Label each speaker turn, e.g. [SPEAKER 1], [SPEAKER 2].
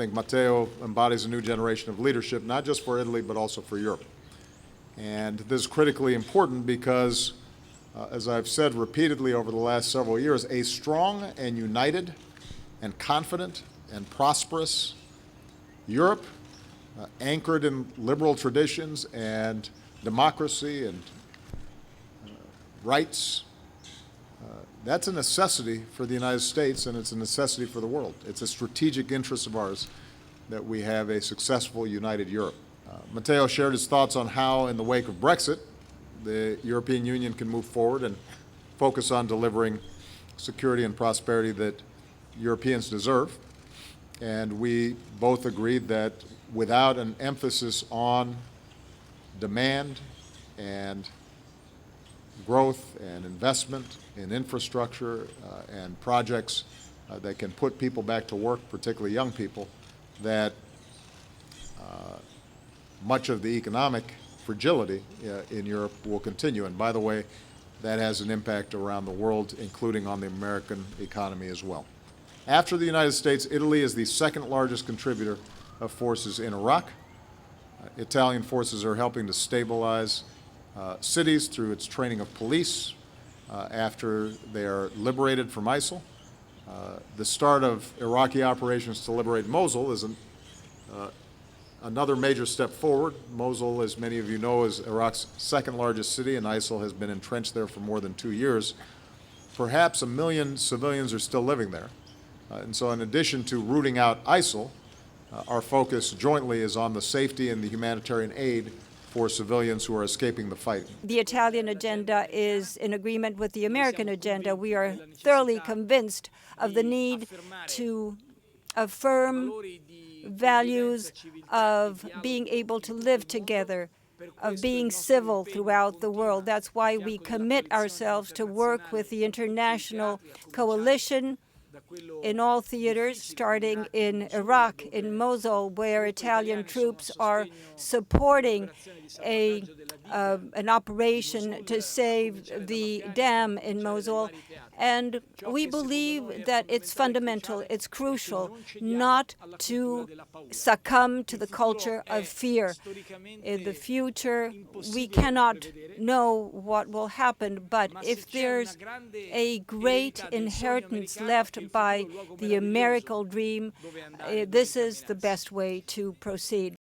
[SPEAKER 1] I think Matteo embodies a new generation of leadership, not just for Italy, but also for Europe. And this is critically important because, as I've said repeatedly over the last several years, a strong and united and confident and prosperous Europe, anchored in liberal traditions and democracy and rights, that's a necessity for the United States, and it's a necessity for the world. It's a strategic interest of ours that we have a successful, united Europe. Matteo shared his thoughts on how, in the wake of Brexit, the European Union can move forward and focus on delivering security and prosperity that Europeans deserve. And we both agreed that without an emphasis on demand and growth and investment in infrastructure and projects that can put people back to work, particularly young people, that much of the economic fragility in Europe will continue. And by the way, that has an impact around the world, including on the American economy as well. After the United States, Italy is the second largest contributor of forces in Iraq. Italian forces are helping to stabilize cities through its training of police after they are liberated from ISIL. The start of Iraqi operations to liberate Mosul is another major step forward. Mosul, as many of you know, is Iraq's second largest city, and ISIL has been entrenched there for more than 2 years. Perhaps 1 million civilians are still living there. And so in addition to rooting out ISIL, our focus jointly is on the safety and the humanitarian aid for civilians who are escaping the fight.
[SPEAKER 2] The Italian agenda is in agreement with the American agenda. We are thoroughly convinced of the need to affirm values of being able to live together, of being civil throughout the world. That's why we commit ourselves to work with the international coalition in all theaters, starting in Iraq, in Mosul, where Italian troops are supporting an operation to save the dam in Mosul. And we believe that it's fundamental, it's crucial not to succumb to the culture of fear. In the future, we cannot know what will happen, but if there's a great inheritance left by the American dream, this is the best way to proceed.